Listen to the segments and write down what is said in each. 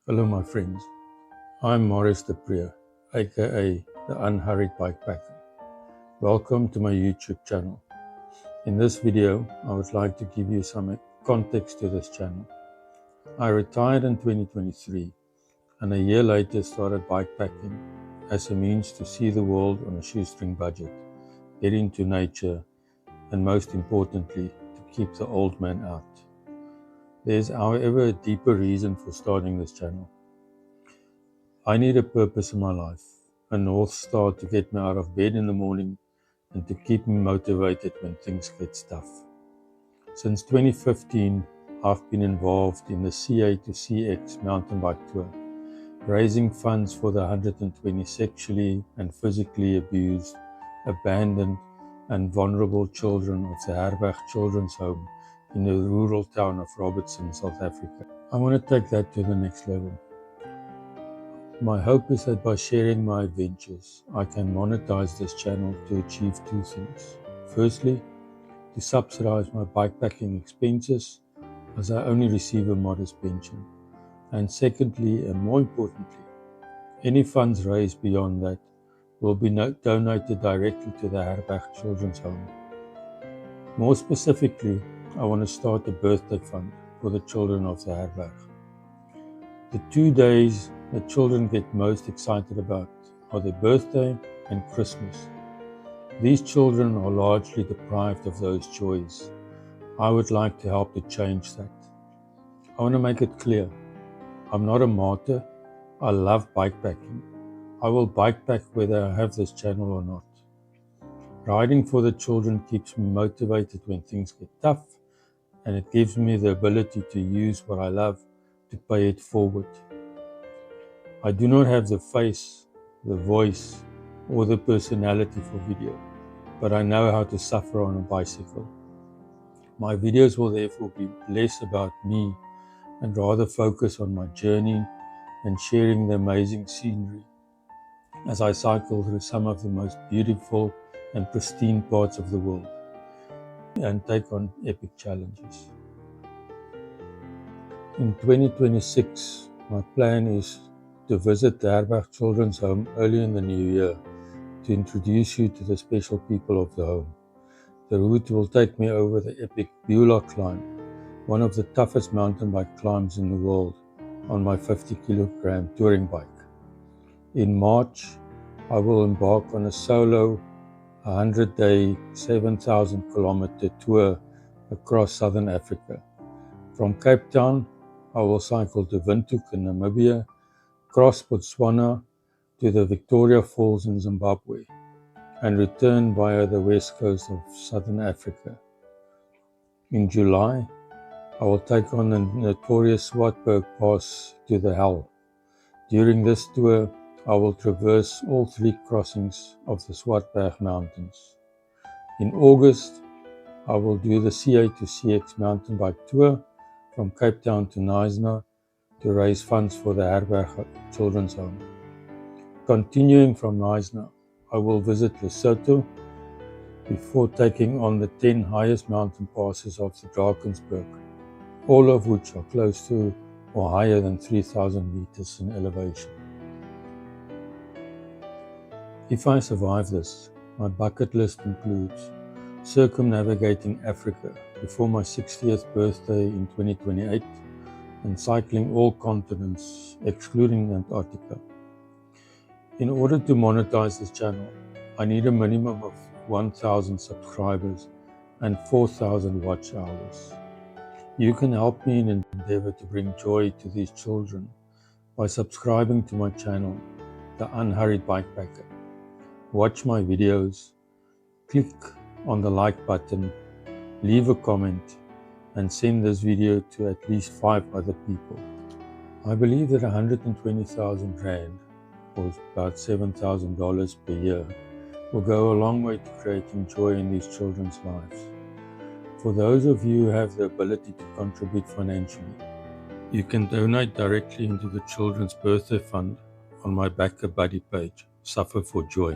Hello my friends, I'm Maurice de Preer, aka the Unhurried Bikepacker. Welcome to my YouTube channel. In this video, I would like to give you some context to this channel. I retired in 2023 and a year later started bikepacking as a means to see the world on a shoestring budget, get into nature, and most importantly, to keep the old man out. There's however a deeper reason for starting this channel. I need a purpose in my life, a North Star to get me out of bed in the morning and to keep me motivated when things get tough. Since 2015, I've been involved in the CA to CX mountain bike tour, raising funds for the 120 sexually and physically abused, abandoned, and vulnerable children of the Herberg Children's Home in the rural town of Robertson, South Africa. I want to take that to the next level. My hope is that by sharing my adventures, I can monetize this channel to achieve two things. Firstly, to subsidize my bikepacking expenses, as I only receive a modest pension. And secondly, and more importantly, any funds raised beyond that will be donated directly to the Herberg Children's Home. More specifically, I want to start a birthday fund for the children of the Herberg. The 2 days that children get most excited about are their birthday and Christmas. These children are largely deprived of those joys. I would like to help to change that. I want to make it clear, I'm not a martyr. I love bikepacking. I will bikepack whether I have this channel or not. Riding for the children keeps me motivated when things get tough, and it gives me the ability to use what I love to pay it forward. I do not have the face, the voice, or the personality for video, but I know how to suffer on a bicycle. My videos will therefore be less about me and rather focus on my journey and sharing the amazing scenery as I cycle through some of the most beautiful and pristine parts of the world and take on epic challenges. In 2026, my plan is to visit the Herberg Children's Home early in the new year to introduce you to the special people of the home. The route will take me over the epic Beulah climb, one of the toughest mountain bike climbs in the world, on my 50-kilogram touring bike. In March, I will embark on a solo 100-day, 7,000-kilometer tour across southern Africa. From Cape Town, I will cycle to Windhoek in Namibia, cross Botswana to the Victoria Falls in Zimbabwe, and return via the west coast of southern Africa. In July, I will take on the notorious Swartberg Pass to the Hell. During this tour, I will traverse all 3 crossings of the Swartberg Mountains. In August, I will do the CA to CX mountain bike tour from Cape Town to Knysna to raise funds for the Herberg Children's Home. Continuing from Knysna, I will visit Lesotho before taking on the 10 highest mountain passes of the Drakensberg, all of which are close to or higher than 3,000 meters in elevation. If I survive this, my bucket list includes circumnavigating Africa before my 60th birthday in 2028 and cycling all continents, excluding Antarctica. In order to monetize this channel, I need a minimum of 1,000 subscribers and 4,000 watch hours. You can help me in an endeavor to bring joy to these children by subscribing to my channel, The Unhurried Bikepacker. Watch my videos, click on the like button, leave a comment, and send this video to at least 5 other people. I believe that 120,000 Rand, or about $7,000 per year, will go a long way to creating joy in these children's lives. For those of you who have the ability to contribute financially, you can donate directly into the Children's Birthday Fund on my Backer Buddy page, Suffer for Joy.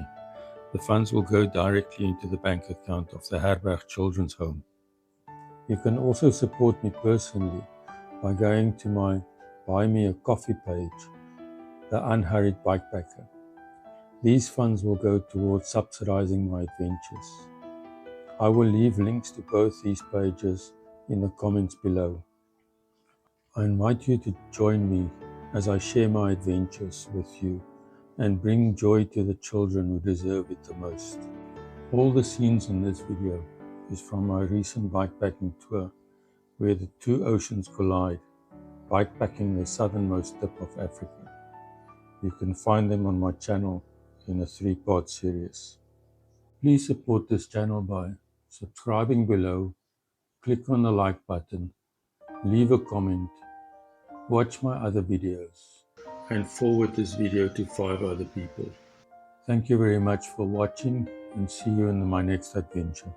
The funds will go directly into the bank account of the Herberg Children's Home. You can also support me personally by going to my Buy Me a Coffee page, The Unhurried Bikepacker. These funds will go towards subsidizing my adventures. I will leave links to both these pages in the comments below. I invite you to join me as I share my adventures with you and bring joy to the children who deserve it the most. All the scenes in this video is from my recent bikepacking tour where the two oceans collide, bikepacking the southernmost tip of Africa. You can find them on my channel in a 3-part series. Please support this channel by subscribing below, click on the like button, leave a comment, watch my other videos, and forward this video to 5 other people. Thank you very much for watching and see you in my next adventure.